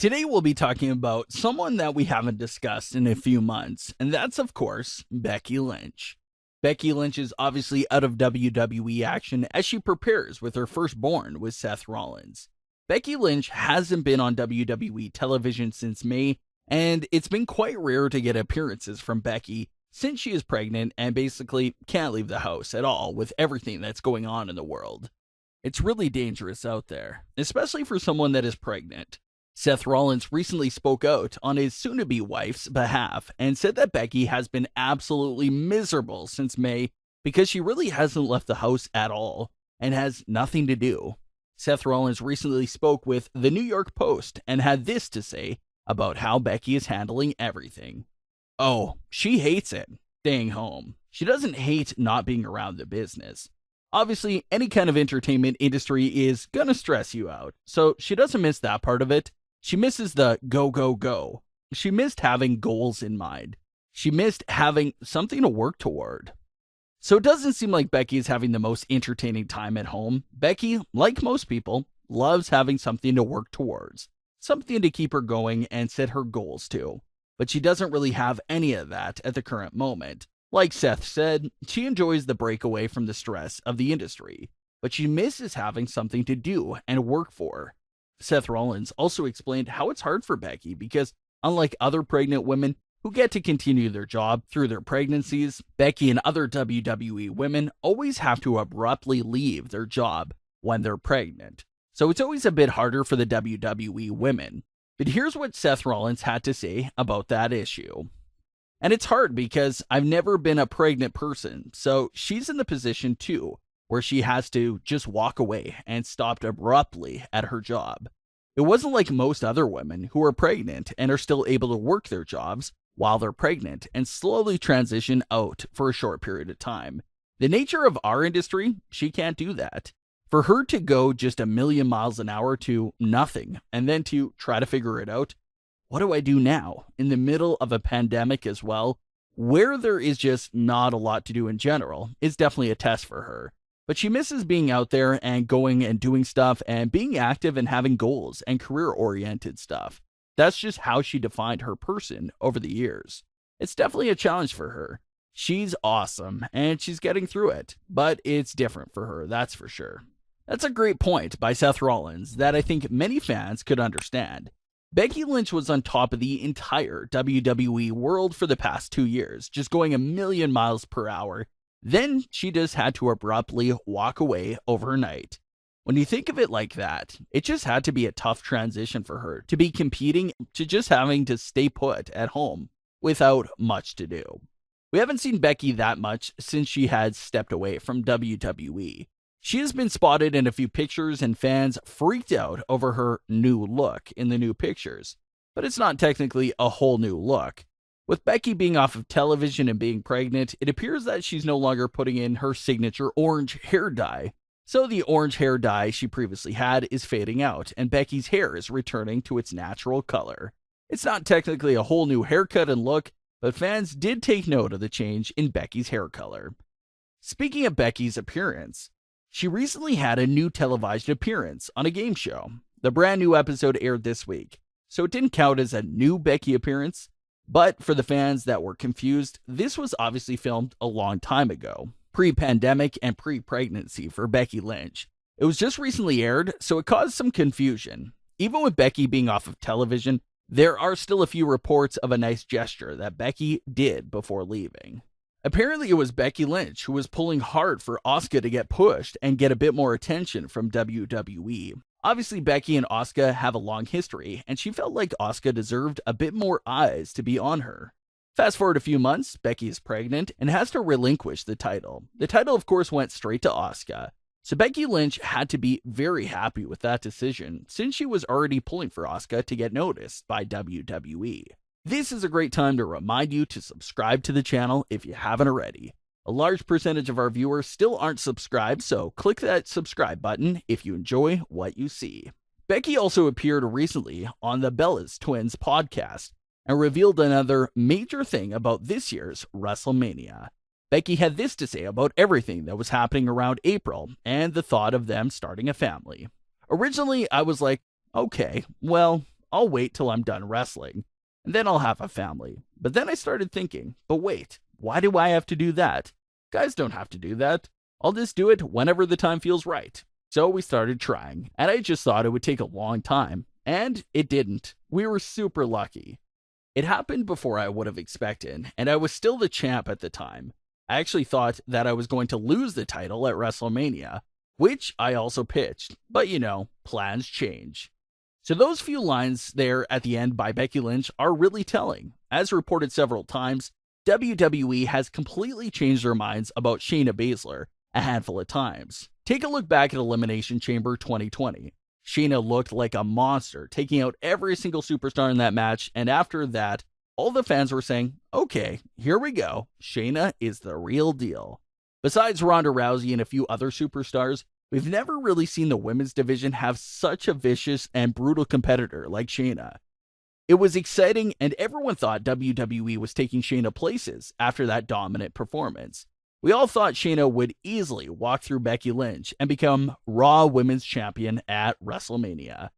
Today we'll be talking about someone that we haven't discussed in a few months, and that's of course Becky Lynch. Becky Lynch is obviously out of WWE action as she prepares with her firstborn with Seth Rollins. Becky Lynch hasn't been on WWE television since May, and it's been quite rare to get appearances from Becky since she is pregnant and basically can't leave the house at all with everything that's going on in the world. It's really dangerous out there, especially for someone that is pregnant. Seth Rollins recently spoke out on his soon-to-be wife's behalf and said that Becky has been absolutely miserable since May because she really hasn't left the house at all and has nothing to do. Seth Rollins recently spoke with the New York Post and had this to say about how Becky is handling everything. Oh, she hates it, staying home. She doesn't hate not being around the business. Obviously, any kind of entertainment industry is gonna stress you out, so she doesn't miss that part of it. She misses the go, go, go. She missed having goals in mind. She missed having something to work toward. So it doesn't seem like Becky is having the most entertaining time at home. Becky, like most people, loves having something to work towards, something to keep her going and set her goals to. But she doesn't really have any of that at the current moment. Like Seth said, she enjoys the break away from the stress of the industry, but she misses having something to do and work for. Seth Rollins also explained how it's hard for Becky because, unlike other pregnant women who get to continue their job through their pregnancies, Becky and other WWE women always have to abruptly leave their job when they're pregnant. So it's always a bit harder for the WWE women. But here's what Seth Rollins had to say about that issue. And it's hard because I've never been a pregnant person, so she's in the position too, where she has to just walk away and stopped abruptly at her job. It wasn't like most other women who are pregnant and are still able to work their jobs while they're pregnant and slowly transition out for a short period of time. The nature of our industry, she can't do that. For her to go just a million miles an hour to nothing and then to try to figure it out, what do I do now in the middle of a pandemic as well, where there is just not a lot to do in general, is definitely a test for her. But she misses being out there and going and doing stuff and being active and having goals and career-oriented stuff. That's just how she defined her person over the years. It's definitely a challenge for her. She's awesome and she's getting through it, but it's different for her, that's for sure. That's a great point by Seth Rollins that I think many fans could understand. Becky Lynch was on top of the entire WWE world for the past 2 years, just going a million miles per hour. Then she just had to abruptly walk away overnight. When you think of it like that, it just had to be a tough transition for her to be competing to just having to stay put at home without much to do. We haven't seen Becky that much since she had stepped away from WWE. She has been spotted in a few pictures and fans freaked out over her new look in the new pictures. But it's not technically a whole new look. With Becky being off of television and being pregnant, it appears that she's no longer putting in her signature orange hair dye. So the orange hair dye she previously had is fading out, and Becky's hair is returning to its natural color. It's not technically a whole new haircut and look, but fans did take note of the change in Becky's hair color. Speaking of Becky's appearance, she recently had a new televised appearance on a game show. The brand new episode aired this week, so it didn't count as a new Becky appearance. But for the fans that were confused, this was obviously filmed a long time ago, pre-pandemic and pre-pregnancy for Becky Lynch. It was just recently aired, so it caused some confusion. Even with Becky being off of television, there are still a few reports of a nice gesture that Becky did before leaving. Apparently it was Becky Lynch who was pulling hard for Asuka to get pushed and get a bit more attention from WWE. Obviously, Becky and Asuka have a long history, and she felt like Asuka deserved a bit more eyes to be on her. Fast forward a few months, Becky is pregnant and has to relinquish the title. The title, of course, went straight to Asuka. So Becky Lynch had to be very happy with that decision, since she was already pulling for Asuka to get noticed by WWE. This is a great time to remind you to subscribe to the channel if you haven't already. A large percentage of our viewers still aren't subscribed, so click that subscribe button if you enjoy what you see. Becky also appeared recently on the Bella's Twins podcast and revealed another major thing about this year's Wrestlemania. Becky had this to say about everything that was happening around April and the thought of them starting a family. Originally, I was like, okay, well, I'll wait till I'm done wrestling, and then I'll have a family. But then I started thinking, but wait, why do I have to do that? Guys don't have to do that. I'll just do it whenever the time feels right. So we started trying, and I just thought it would take a long time, and it didn't. We were super lucky. It happened before I would have expected, and I was still the champ at the time. I actually thought that I was going to lose the title at WrestleMania, which I also pitched, but plans change. So those few lines there at the end by Becky Lynch are really telling. As reported several times, WWE has completely changed their minds about Shayna Baszler a handful of times. Take a look back at Elimination Chamber 2020. Shayna looked like a monster, taking out every single superstar in that match, and after that, all the fans were saying, okay, here we go, Shayna is the real deal. Besides Ronda Rousey and a few other superstars, we've never really seen the women's division have such a vicious and brutal competitor like Shayna. It was exciting, and everyone thought WWE was taking Shayna places after that dominant performance. We all thought Shayna would easily walk through Becky Lynch and become Raw Women's Champion at WrestleMania.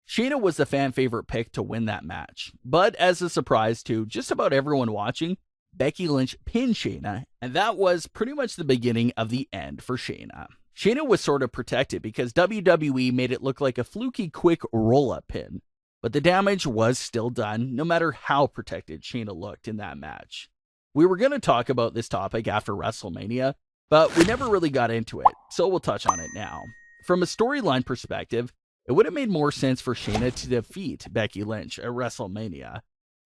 Shayna was the fan favorite pick to win that match, but as a surprise to just about everyone watching, Becky Lynch pinned Shayna, and that was pretty much the beginning of the end for Shayna. Shayna was sort of protected because WWE made it look like a fluky quick roll-up pin, but the damage was still done no matter how protected Shayna looked in that match. We were going to talk about this topic after WrestleMania, but we never really got into it, so we'll touch on it now. From a storyline perspective, it would have made more sense for Shayna to defeat Becky Lynch at WrestleMania.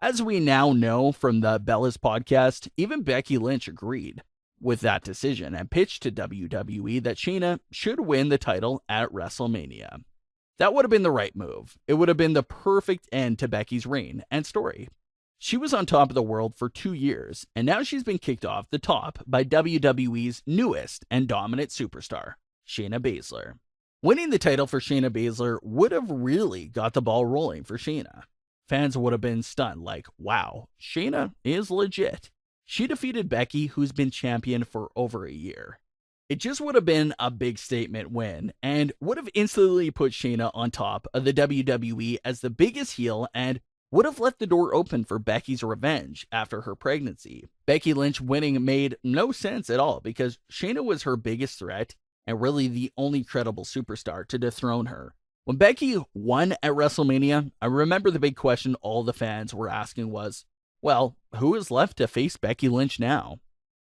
As we now know from the Bellas podcast, even Becky Lynch agreed with that decision and pitched to WWE that Shayna should win the title at WrestleMania. That would have been the right move. It would have been the perfect end to Becky's reign and story. She was on top of the world for 2 years, and now she's been kicked off the top by WWE's newest and dominant superstar, Shayna Baszler. Winning the title for Shayna Baszler would have really got the ball rolling for Shayna. Fans would have been stunned, like, wow, Shayna is legit. She defeated Becky, who's been champion for over a year. It just would have been a big statement win, and would have instantly put Shayna on top of the WWE as the biggest heel, and would have left the door open for Becky's revenge after her pregnancy. Becky Lynch winning made no sense at all because Shayna was her biggest threat and really the only credible superstar to dethrone her. When Becky won at WrestleMania, I remember the big question all the fans were asking was, well, who is left to face Becky Lynch now?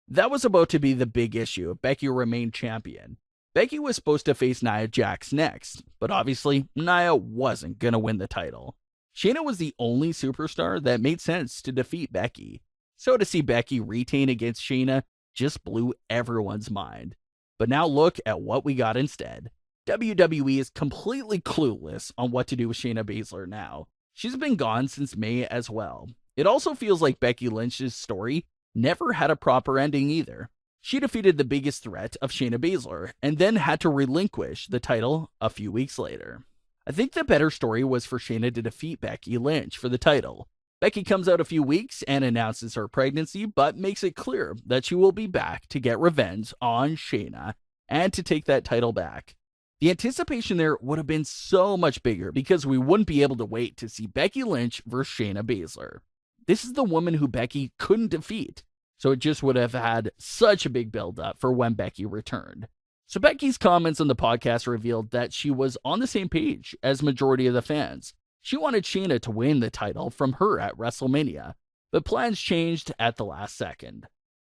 That was about to be the big issue if Becky remained champion. Becky was supposed to face Nia Jax next, but obviously Nia wasn't going to win the title. Shayna was the only superstar that made sense to defeat Becky, so to see Becky retain against Shayna just blew everyone's mind. But now look at what we got instead. WWE is completely clueless on what to do with Shayna Baszler now. She's been gone since May as well. It also feels like Becky Lynch's story never had a proper ending either. She defeated the biggest threat of Shayna Baszler and then had to relinquish the title a few weeks later. I think the better story was for Shayna to defeat Becky Lynch for the title. Becky comes out a few weeks and announces her pregnancy, but makes it clear that she will be back to get revenge on Shayna and to take that title back. The anticipation there would have been so much bigger because we wouldn't be able to wait to see Becky Lynch versus Shayna Baszler. This is the woman who Becky couldn't defeat, so it just would have had such a big build-up for when Becky returned. So Becky's comments on the podcast revealed that she was on the same page as majority of the fans. She wanted Shayna to win the title from her at WrestleMania, but plans changed at the last second.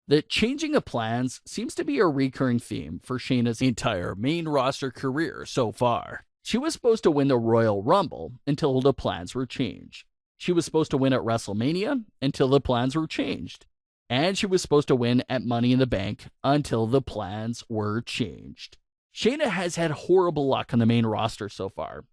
The changing of plans seems to be a recurring theme for Shayna's entire main roster career so far. She was supposed to win the Royal Rumble until the plans were changed. She was supposed to win at WrestleMania until the plans were changed. And she was supposed to win at Money in the Bank until the plans were changed. Shayna has had horrible luck on the main roster so far.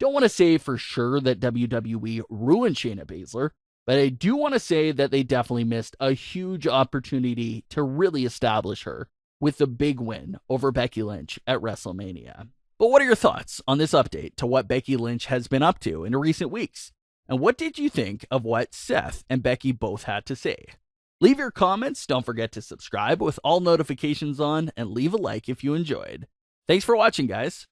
Don't want to say for sure that WWE ruined Shayna Baszler, but I do want to say that they definitely missed a huge opportunity to really establish her with the big win over Becky Lynch at WrestleMania. But what are your thoughts on this update to what Becky Lynch has been up to in recent weeks? And what did you think of what Seth and Becky both had to say? Leave your comments, don't forget to subscribe with all notifications on, and leave a like if you enjoyed. Thanks for watching, guys.